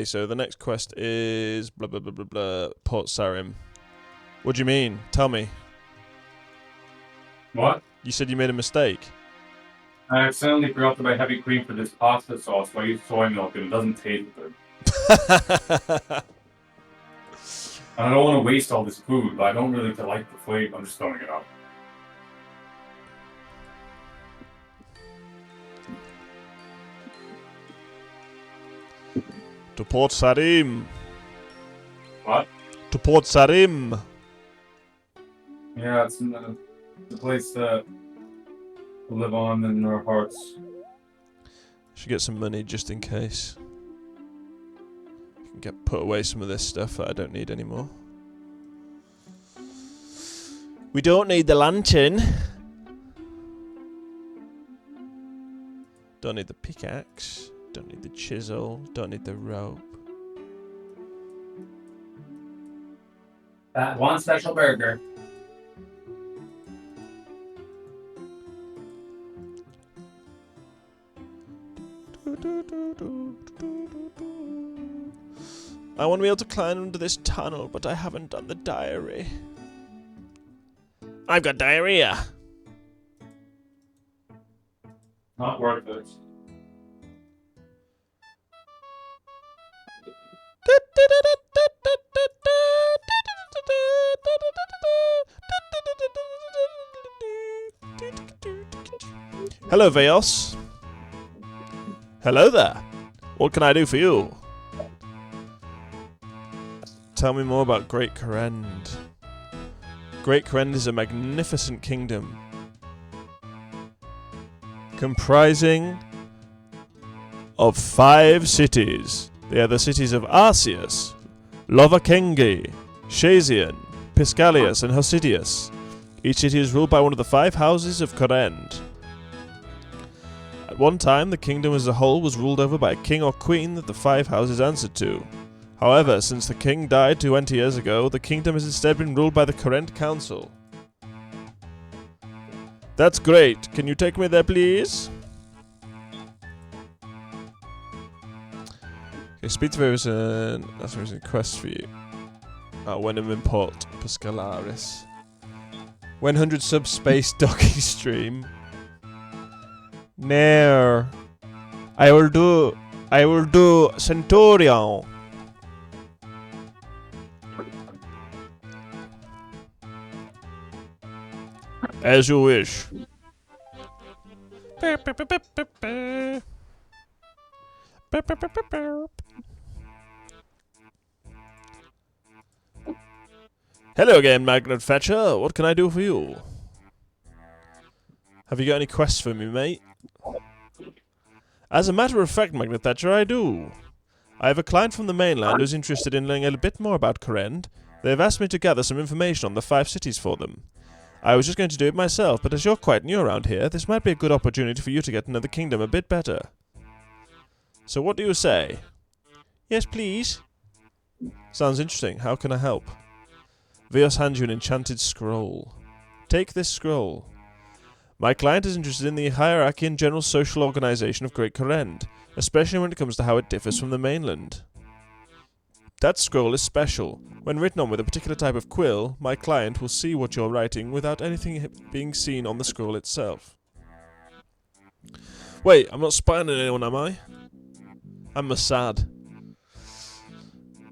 Okay, so the next quest is blah blah blah blah blah. Port Sarim. What do you mean? Tell me. What? You said you made a mistake. I accidentally forgot to buy heavy cream for this pasta sauce, so I used soy milk and it doesn't taste good. And I don't want to waste all this food, but I don't really like the flavor. I'm just throwing it out. To Port Sarim. What? To Port Sarim. Yeah, it's the place that we live on in our hearts. Should get some money just in case. Can put away some of this stuff that I don't need anymore. We don't need the lantern. Don't need the pickaxe. Don't need the chisel. Don't need the rope. That one special burger. I want to be able to climb under this tunnel, but I haven't done the diary. I've got diarrhea. Not worth it. Hello, Veos. Hello there. What can I do for you? Tell me more about Great KOUREND. Great KOUREND is a magnificent kingdom comprising of 5 cities. They are the cities of Arceus, Lovakengi, Shazian, Piscalius, and Hosidius. Each city is ruled by one of the 5 houses of KOUREND. At one time, the kingdom as a whole was ruled over by a king or queen that the 5 houses answered to. However, since the king died 20 years ago, the kingdom has instead been ruled by the KOUREND Council. That's great. Can you take me there, please? Okay, speed to various that's a quest for you. When I'm in Port Piscalaris. 100 subspace docking stream. No. I will do Centurion. As you wish. Hello again, Magnet Fetcher. What can I do for you? Have you got any quests for me, mate? As a matter of fact, Magnet Thatcher, I do. I have a client from the mainland who's interested in learning a bit more about KOUREND. They have asked me to gather some information on the 5 cities for them. I was just going to do it myself, but as you're quite new around here, this might be a good opportunity for you to get to know the kingdom a bit better. So what do you say? Yes, please. Sounds interesting. How can I help? Vios hands you an enchanted scroll. Take this scroll. My client is interested in the hierarchy and general social organization of Great KOUREND, especially when it comes to how it differs from the mainland. That scroll is special. When written on with a particular type of quill, my client will see what you're writing without anything being seen on the scroll itself. Wait, I'm not spying on anyone, am I? I'm Mossad.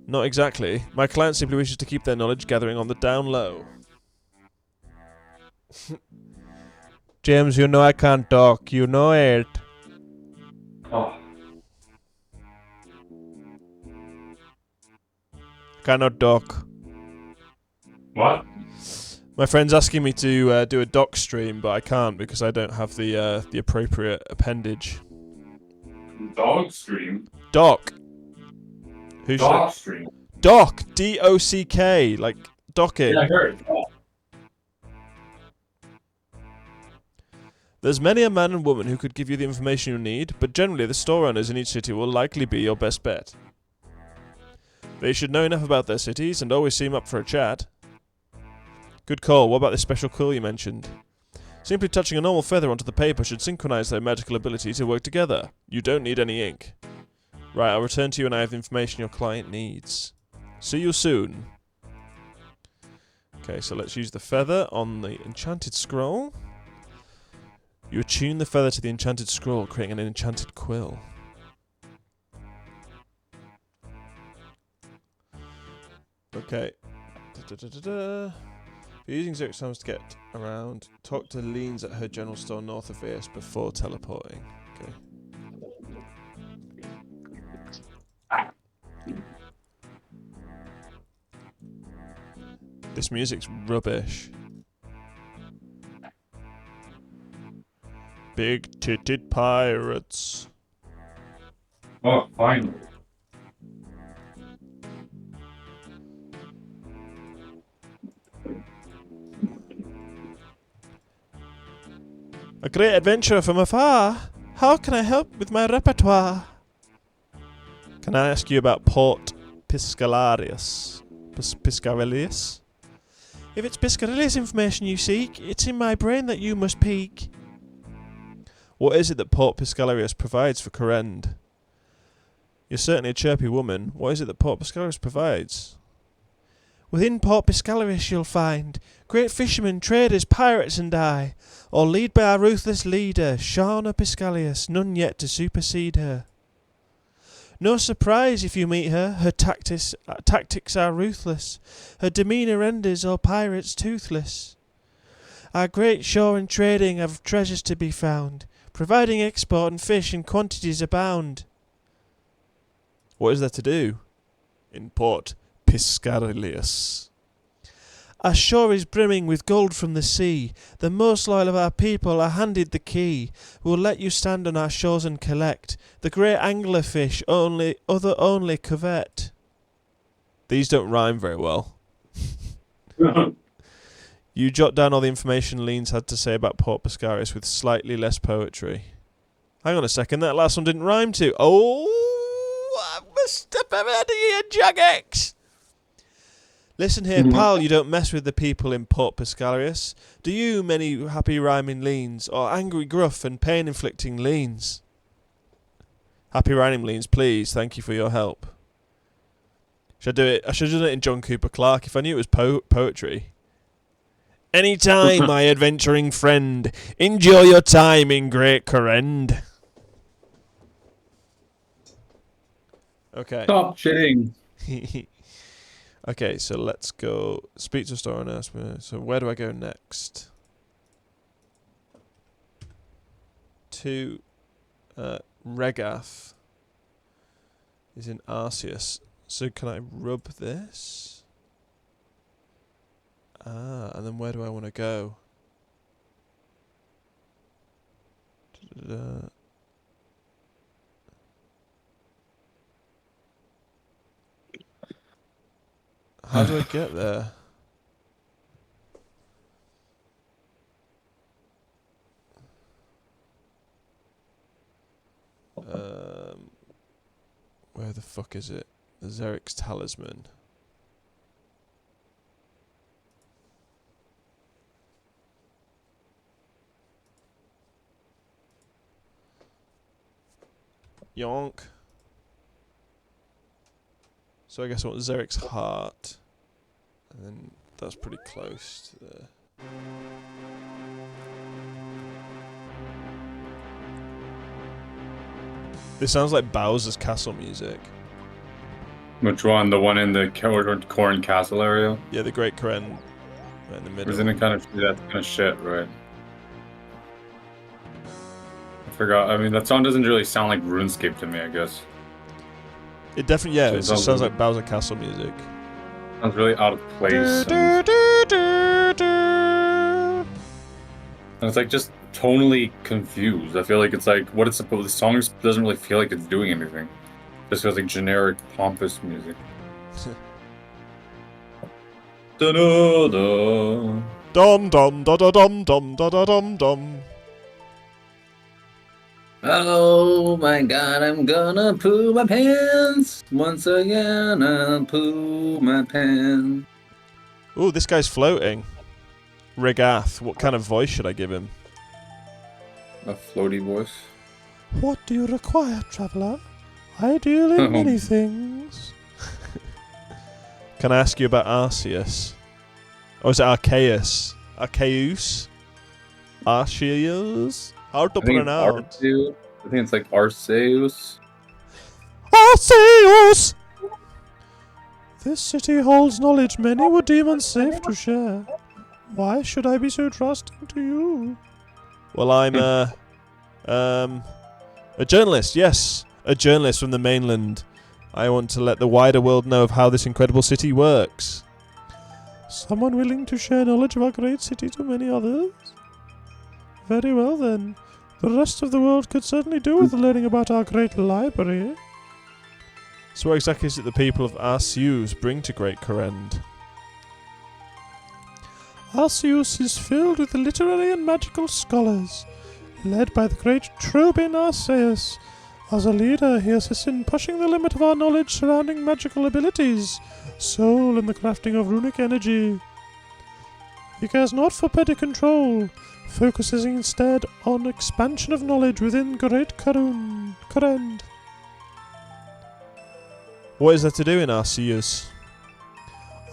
Not exactly. My client simply wishes to keep their knowledge gathering on the down low. James, you know I can't talk. You know it. Oh. Cannot dock. What? My friend's asking me to do a dock stream, but I can't because I don't have the appropriate appendage. Dog stream? Dock. Who Dog stream? Dock. D-O-C-K. Like docking. Yeah, I heard. Oh. There's many a man and woman who could give you the information you need, but generally the store owners in each city will likely be your best bet. They should know enough about their cities and always seem up for a chat. Good call. What about this special quill you mentioned? Simply touching a normal feather onto the paper should synchronize their magical ability to work together. You don't need any ink. Right, I'll return to you when I have the information your client needs. See you soon. Okay, so let's use the feather on the enchanted scroll. You attune the feather to the enchanted scroll, creating an enchanted quill. Okay. Be using Zurich sounds to get around. Talk to Leans at her general store north of Vias before teleporting. Okay. This music's rubbish. Big titted pirates. Oh, finally. A great adventurer from afar. How can I help with my repertoire? Can I ask you about Port Piscalarius? Piscarilius? If it's Piscarilius information you seek, it's in my brain that you must peek. What is it that Port Piscalarius provides for KOUREND? You're certainly a chirpy woman. What is it that Port Piscalarius provides? Within Port Piscalarius you'll find great fishermen, traders, pirates and I, all lead by our ruthless leader, Shauna Piscalius, none yet to supersede her. No surprise if you meet her, her tactics are ruthless, her demeanour renders all pirates toothless. Our great shore and trading have treasures to be found, providing export and fish in quantities abound. What is there to do in Port Piscarilius? Our shore is brimming with gold from the sea. The most loyal of our people are handed the key. We'll let you stand on our shores and collect the great anglerfish only covet. These don't rhyme very well. You jot down all the information Leans had to say about Port Piscarius with slightly less poetry. Hang on a second, that last one didn't rhyme too. Oh, I must have had you, Jagex. Listen here, pal, you don't mess with the people in Port Piscarius. Do you many happy rhyming Leans, or angry gruff and pain-inflicting Leans? Happy rhyming Leans, please, thank you for your help. Should I do it? I should have done it in John Cooper Clarke if I knew it was poetry. Any time, my adventuring friend, enjoy your time in Great KOUREND. Okay. Stop shitting. Okay, so let's go speak to a store and ask me. So where do I go next? To Regath is in Arceus. So can I rub this? Ah, and then where do I want to go? How do I get there? Where the fuck is it? The Zeric's Talisman. Yonk. So I guess I want Zeric's Heart. And then that's pretty close to there. This sounds like Bowser's Castle music. Which one? The one in the KOUREND Castle area? Yeah, the Great KOUREND right in the middle. Isn't it kind of that's kind of shit, right? I forgot. I mean, that song doesn't really sound like RuneScape to me, I guess. It definitely, yeah, it just sounds like Bowser Castle music. Sounds really out of place. And it's like just tonally confused. I feel like it's like what it's supposed. The song doesn't really feel like it's doing anything. It just feels like generic, pompous music. Da da da. Dum dum da da dum dum da da dum dum. Oh my god, I'm gonna poo my pants. Once again, I'll poo my pants. Ooh, this guy's floating. Regath, what kind of voice should I give him? A floaty voice. What do you require, traveller? I deal in many things. Can I ask you about Arceus? Or is it Arceus? Arceus? Arceus? Hard to pronounce. I think it's like Arceus. Arceus! This city holds knowledge many would deem unsafe to share. Why should I be so trusting to you? Well, I'm a journalist, yes. A journalist from the mainland. I want to let the wider world know of how this incredible city works. Someone willing to share knowledge of our great city to many others? Very well then. The rest of the world could certainly do with learning about our great library. So what exactly is it the people of Arceus bring to Great KOUREND? Arceus is filled with literary and magical scholars, led by the great Trobin Arceus. As a leader, he assists in pushing the limit of our knowledge surrounding magical abilities, soul and the crafting of runic energy. He cares not for petty control, focusing instead on expansion of knowledge within Great KOUREND. What is there to do in Arceus?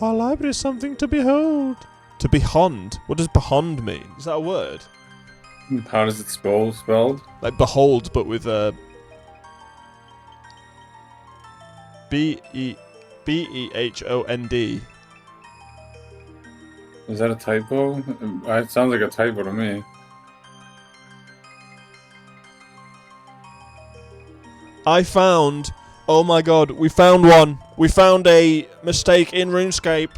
Our library is something to behold. To behond? What does behond mean? Is that a word? How does it spelled? Like behold, but with a B-E-H-O-N-D. Is that a typo? It sounds like a typo to me. Oh my god, we found one. We found a mistake in RuneScape.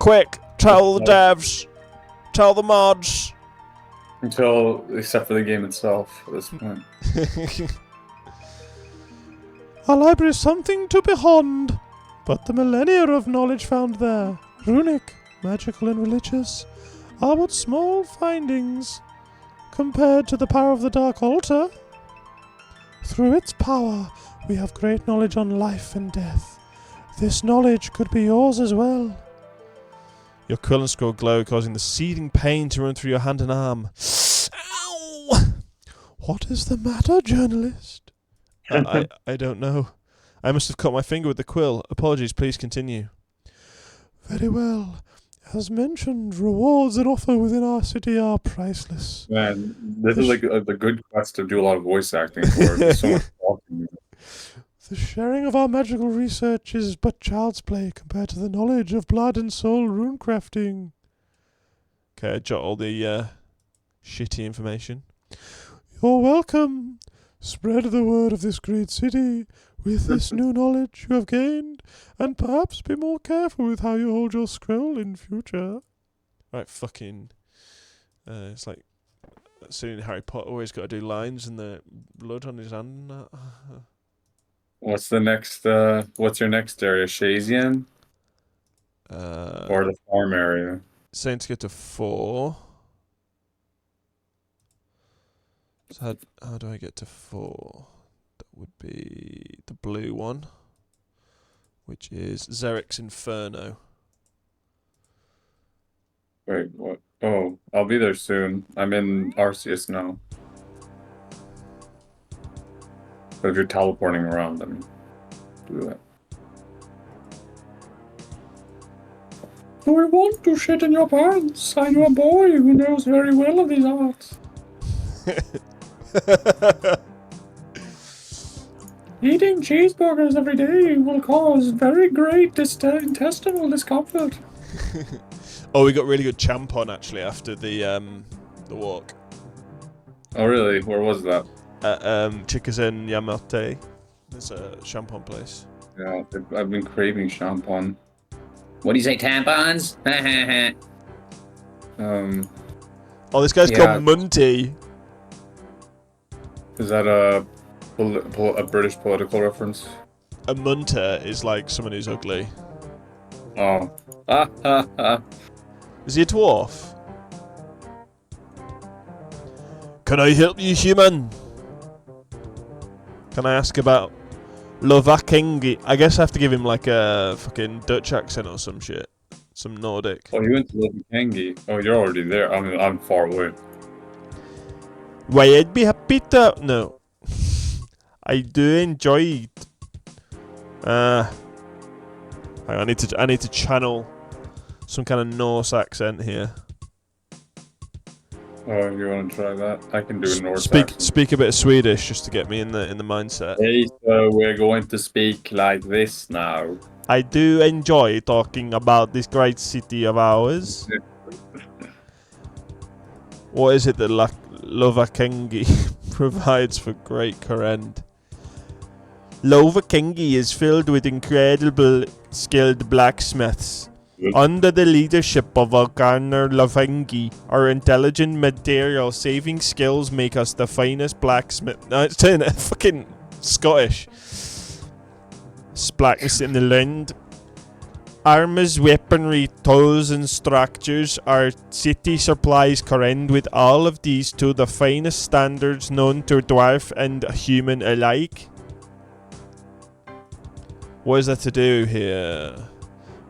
Quick, tell the devs. Tell the mods. Except for the game itself at this point. Our library is something to behond, but the millennia of knowledge found there, runic, magical and religious, are but small findings compared to the power of the Dark Altar. Through its power, we have great knowledge on life and death. This knowledge could be yours as well. Your quill and scroll glow, causing the seething pain to run through your hand and arm. Ow! What is the matter, journalist? I don't know. I must have cut my finger with the quill. Apologies, please continue. Very well. As mentioned, rewards and offer within our city are priceless. Man, this is like a good quest to do a lot of voice acting for. There's so much talking. The sharing of our magical research is but child's play compared to the knowledge of blood and soul rune crafting. Okay, I jot all the shitty information. You're welcome. Spread the word of this great city with this new knowledge you have gained, and perhaps be more careful with how you hold your scroll in future. Right, fucking... it's like... Seeing Harry Potter always got to do lines and the blood on his hand and that. What's your next area? Shazian? Or the farm area? Saying to get to 4. So how do I get to 4? That would be the blue one, which is Xeric's Inferno. Wait, what? Oh, I'll be there soon. I'm in Arceus now. But if you're teleporting around, then do that. Do I want to shit in your pants? I know a boy who knows very well of these arts. Eating cheeseburgers every day will cause very great intestinal discomfort. Oh, we got really good champ on actually after the walk. Oh really? Where was that? Chikazen Yamate. There's a shampoo place. Yeah, I've been craving shampoo. What do you say, tampons? Oh, this guy's called Munty. Is that a British political reference? A munter is like someone who's ugly. Oh. Is he a dwarf? Can I help you, human? Can I ask about Lovakengi? I guess I have to give him like a fucking Dutch accent or some shit. Some Nordic. Oh, you went to Lovakengi. Oh, you're already there. I mean, I'm far away. Why, I'd be happy to... No. I do enjoy it. I need to channel some kind of Norse accent here. Oh, you want to try that? I can do a Norse accent. Speak a bit of Swedish just to get me in the mindset. Hey, so we're going to speak like this now. I do enjoy talking about this great city of ours. What is it that Lovakengi provides for Great KOUREND? Lovakengi is filled with incredible skilled blacksmiths. Under the leadership of Garner Lovengi, our intelligent material saving skills make us the finest blacksmith. No, it's saying it fucking Scottish. Blacksmiths in the land. Armors, weaponry, tools, and structures. Our city supplies KOUREND with all of these to the finest standards known to dwarf and human alike. What is that to do here?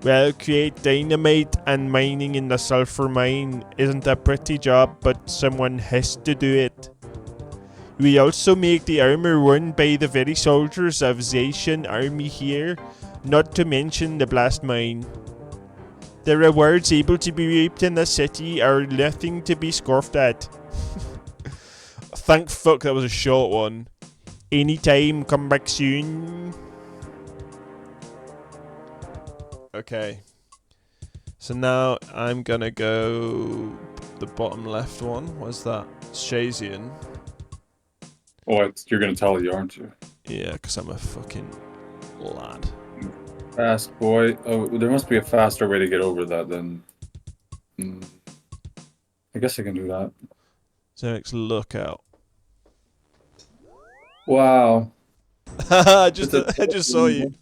Well, create dynamite and mining in the sulfur mine isn't a pretty job, but someone has to do it. We also make the armor worn by the very soldiers of Zacian army here, not to mention the blast mine. The rewards able to be reaped in the city are nothing to be scoffed at. Thank fuck that was a short one. Anytime, come back soon. Okay. So now I'm gonna go the bottom left one. What's that? Shazian. Oh, you're gonna tell you, aren't you? Yeah, because I'm a fucking lad. Fast boy. Oh, there must be a faster way to get over that then. I guess I can do that. Zerik's lookout. Wow. I just saw you.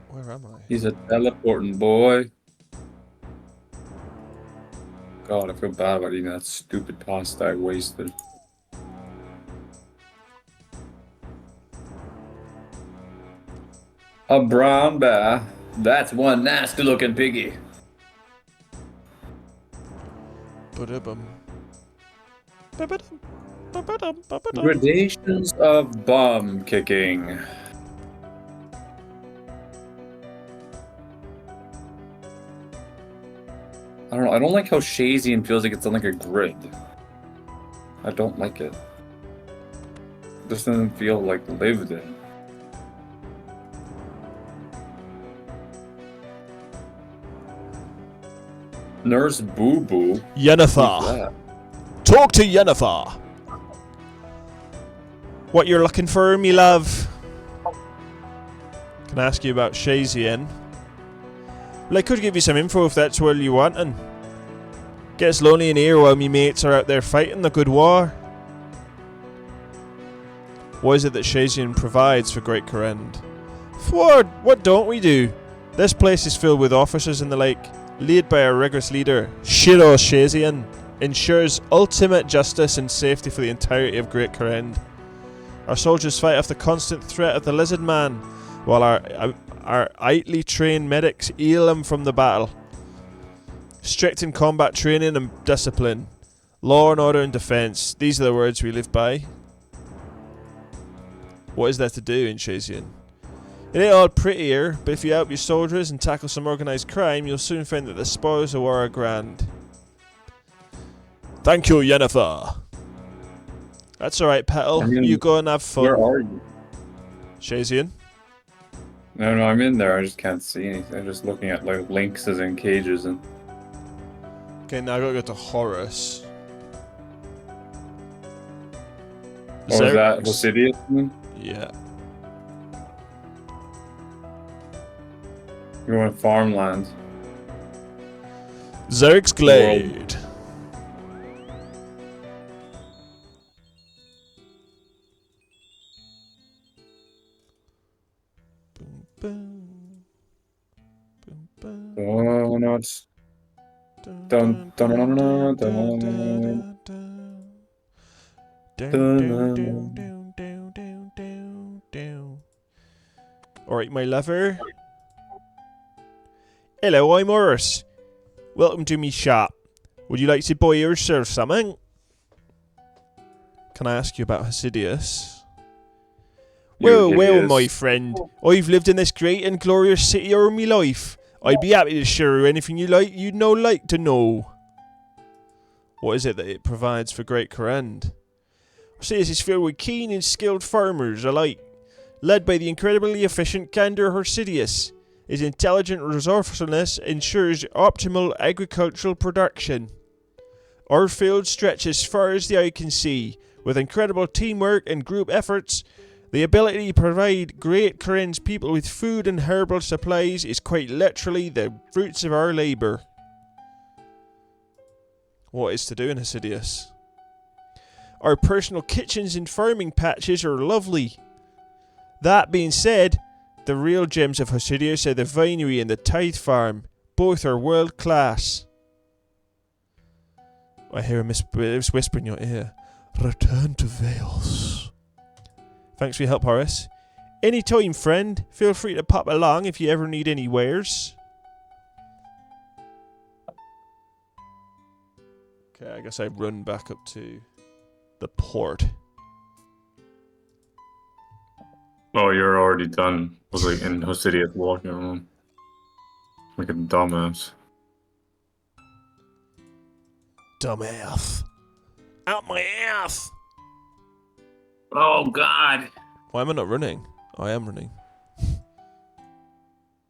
Where am I? He's a teleporting boy. God, I feel bad about eating that stupid pasta I wasted. A brown bear. That's one nasty looking piggy. Ba-da-bum. Gradations of bum kicking. I don't know. I don't like how Shazian feels like it's on like a grid. I don't like it. This doesn't feel like lived in. Nurse Boo Boo. Yennefer. Talk to Yennefer. What you're looking for, me love? Can I ask you about Shazian? Well, I could give you some info if that's what you want, and gets lonely in here while me mates are out there fighting the good war. What is it that Shazian provides for Great KOUREND? What don't we do? This place is filled with officers and the like, led by a rigorous leader, Shiro Shazian, ensures ultimate justice and safety for the entirety of Great KOUREND. Our soldiers fight off the constant threat of the Lizard Man, while our idly trained medics heal him from the battle. Strict in combat training and discipline. Law and order and defence. These are the words we live by. What is there to do in Shazian? It ain't all pretty here, but if you help your soldiers and tackle some organised crime, you'll soon find that the spoils of war are grand. Thank you, Yennefer. That's alright, Petal. You go and have fun. Where are you? Shazian? No, I'm in there. I just can't see anything. I'm just looking at like lynxes and cages and. Okay, now I gotta go to Horus. Oh, is that Hosidius? Yeah. You're going farmland. Zerik's Glade. Oh no, it's dun dun dun dun dun dun. Alright, my lover. Hello, I'm Urs. Welcome to me shop. Would you like to buy yourself something? Can I ask you about Hasidius? You Well, idiots. my friend. I've lived in this great and glorious city all my life. I'd be happy to share you anything you'd like to know. What is it that it provides for Great KOUREND? Hasidius is filled with keen and skilled farmers alike. Led by the incredibly efficient Candor Hasidius, his intelligent resourcefulness ensures optimal agricultural production. Our fields stretch as far as the eye can see. With incredible teamwork and group efforts, the ability to provide Great KOUREND's people with food and herbal supplies is quite literally the fruits of our labour. What is to do in Hasidius? Our personal kitchens and farming patches are lovely. That being said, the real gems of Hasidius are the vinery and the tithe farm. Both are world class. I hear a whisper in your ear. Return to Wales. Thanks for your help, Horace. Anytime, friend. Feel free to pop along if you ever need any wares. Okay, I guess I run back up to the port. Oh, you're already done. I was like in Hosidius walking around. Like a dumbass. Dumbass. Out my ass! Oh, God. Why am I not running? I am running.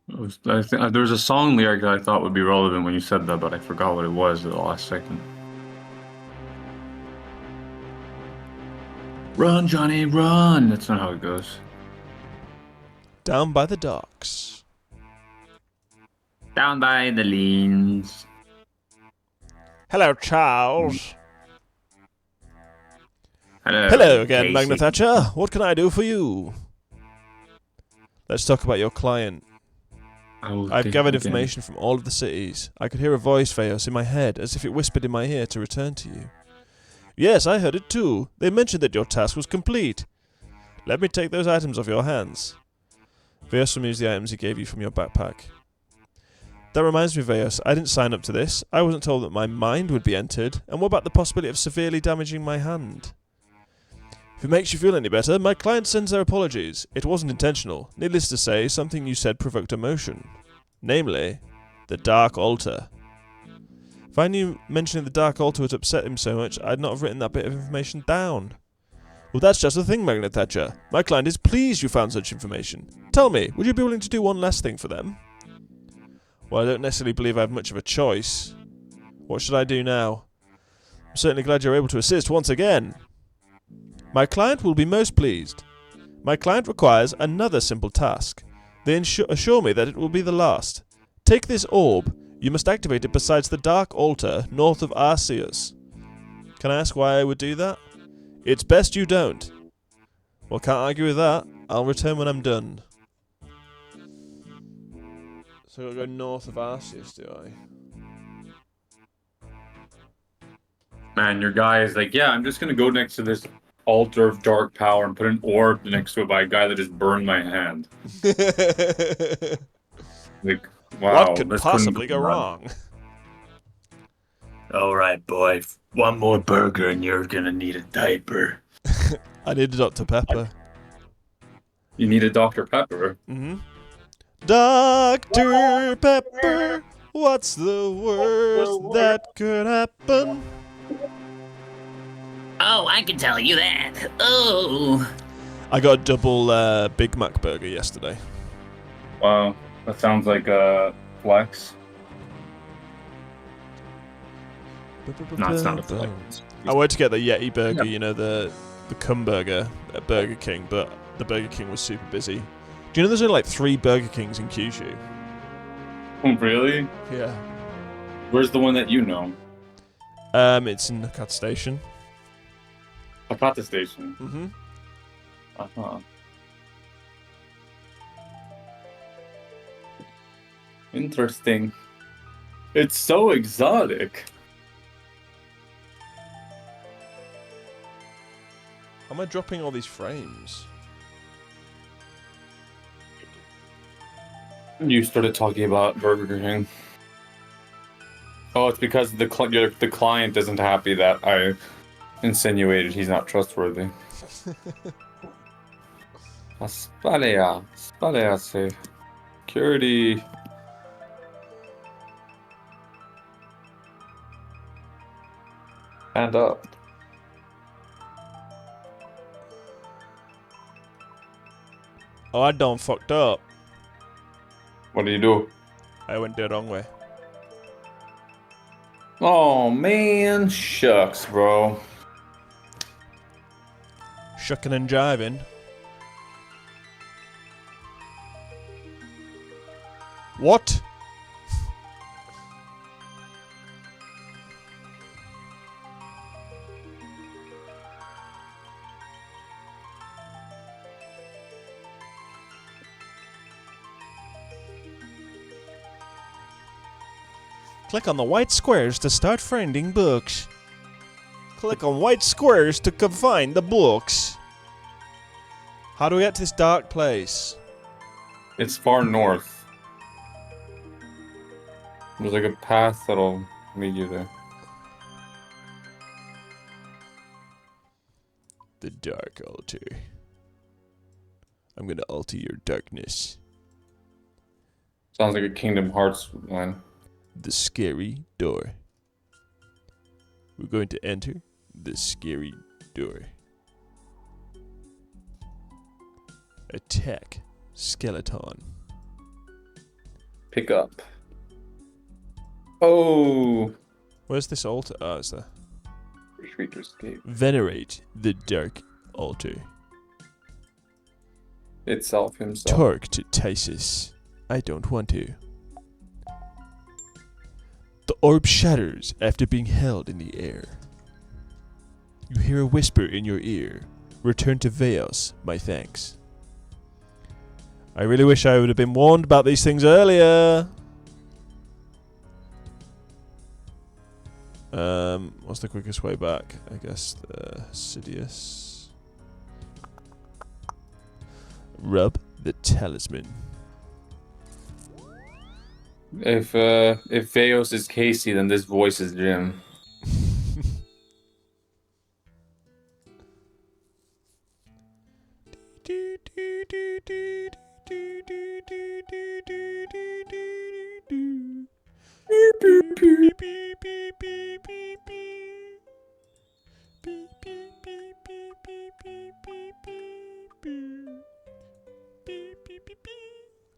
There was a song lyric that I thought would be relevant when you said that, but I forgot what it was at the last second. Run, Johnny, run! That's not how it goes. Down by the docks. Down by the lanes. Hello, Charles. Hello again, Casey. Magna Thatcher. What can I do for you? Let's talk about your client. I've gathered information from all of the cities. I could hear a voice, Veos, in my head, as if it whispered in my ear to return to you. Yes, I heard it too. They mentioned that your task was complete. Let me take those items off your hands. Veos removes the items he gave you from your backpack. That reminds me, Veos, I didn't sign up to this. I wasn't told that my mind would be entered. And what about the possibility of severely damaging my hand? If it makes you feel any better, my client sends their apologies. It wasn't intentional. Needless to say, something you said provoked emotion. Namely, the Dark Altar. If I knew mentioning the Dark Altar would upset him so much, I'd not have written that bit of information down. Well, that's just the thing, Magna Thatcher. My client is pleased you found such information. Tell me, would you be willing to do one last thing for them? Well, I don't necessarily believe I have much of a choice. What should I do now? I'm certainly glad you're able to assist once again. My client will be most pleased. My client requires another simple task. They assure me that it will be the last. Take this orb. You must activate it beside the Dark Altar north of Arceus. Can I ask why I would do that? It's best you don't. Well, can't argue with that. I'll return when I'm done. So I'll go north of Arceus, do I? Man, your guy is like, yeah, I'm just gonna go next to this altar of dark power and put an orb next to it by a guy that just burned my hand. Like, wow. What could this possibly couldn't go wrong? All right, boy. One more burger and you're gonna need a diaper. I need a Dr. Pepper. You need a Dr. Pepper. Mm-hmm. Dr. Pepper, what's the worst that could happen? Oh, I can tell you that. Oh. I got a double Big Mac burger yesterday. Wow, that sounds like a flex. No, it's not a flex. I went to get the Yeti burger, you know, the cum burger at Burger King, but the Burger King was super busy. Do you know there's only like 3 Burger Kings in Kyushu? Oh, really? Yeah. Where's the one that you know? It's in Hakata Station. Hakata Station. Mm-hmm. Uh-huh. Interesting. It's so exotic. How am I dropping all these frames? You started talking about Burger King. Oh, it's because the client isn't happy that I insinuated he's not trustworthy. Spalea. Spalea. Security. Stand up. Oh, I done fucked up. What do you do? I went the wrong way. Oh man, shucks, bro. Shucking and jiving. What? Click on the white squares to start finding books. Click on white squares to find the books. How do we get to this dark place? It's far north. There's like a path that'll lead you there. The Dark Altar. I'm gonna alter your darkness. Sounds like a Kingdom Hearts line. The scary door. We're going to enter the scary door. Attack skeleton. Pick up. Oh. Where's this altar? Oh, it's there. Retreat to escape. Venerate the Dark Altar. Itself, himself. Talk to Tysus. I don't want to. The orb shatters after being held in the air. You hear a whisper in your ear. Return to Veos, my thanks. I really wish I would have been warned about these things earlier. What's the quickest way back? I guess the Sidious. Rub the talisman. If Veos is Casey, then this voice is Jim.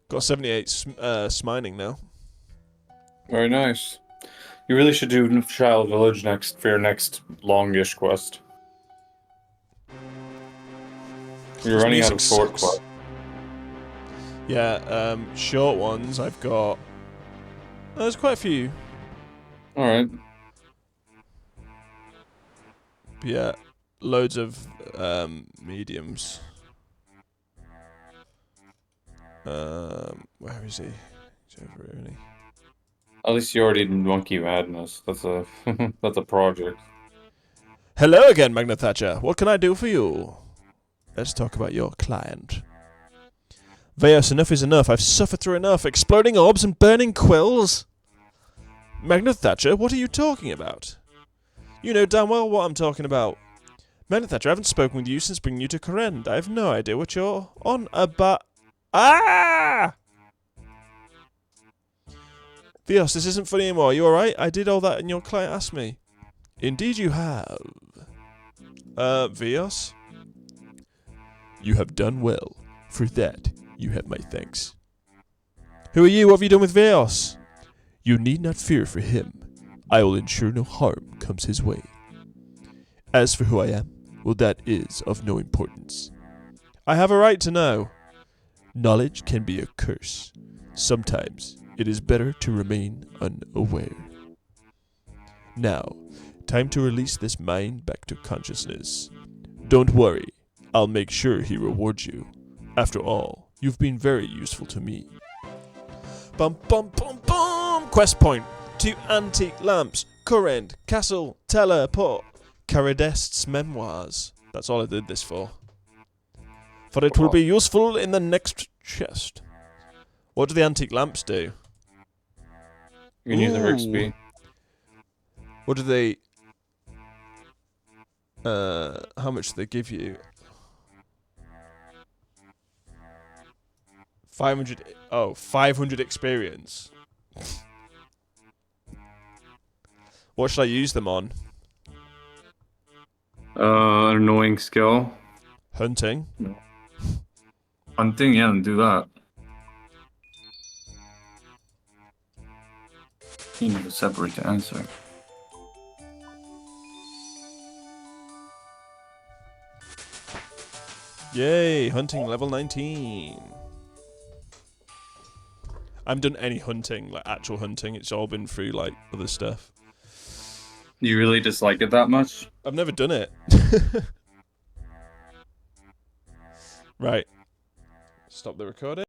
Got 78 smining now. Very nice. You really should do Child Village next for your next longish quest. You're running out of short quests. Yeah, short ones I've got. There's quite a few. Alright. But yeah, loads of mediums. Where is he? He's over here, isn't he? At least you already did Monkey Madness. That's a that's a project. Hello again, Magna Thatcher. What can I do for you? Let's talk about your client. Veos, enough is enough. I've suffered through enough. Exploding orbs and burning quills. Magna Thatcher, what are you talking about? You know damn well what I'm talking about. Magna Thatcher, I haven't spoken with you since bringing you to KOUREND. I have no idea what you're on about. Ah! Veos, this isn't funny anymore. Are you alright? I did all that and your client asked me. Indeed you have. Veos? You have done well. For that, you have my thanks. Who are you? What have you done with Veos? You need not fear for him. I will ensure no harm comes his way. As for who I am, well, that is of no importance. I have a right to know. Knowledge can be a curse. Sometimes it is better to remain unaware. Now, time to release this mind back to consciousness. Don't worry, I'll make sure he rewards you. After all, you've been very useful to me. Bum bum bum bum! Quest point. 2 antique lamps. KOUREND. Castle. Teleport. Caradest's memoirs. That's all I did this for. For it will be useful in the next chest. What do the antique lamps do? You can use the XP. What do they... How much do they give you? 500. Oh, 500 experience. What should I use them on? An annoying skill. Hunting. Hunting, yeah, and do that. You need to separate the answer. Yay, hunting level 19. I haven't done any hunting, like actual hunting. It's all been through like other stuff. You really dislike it that much? I've never done it. Right. Stop the recording.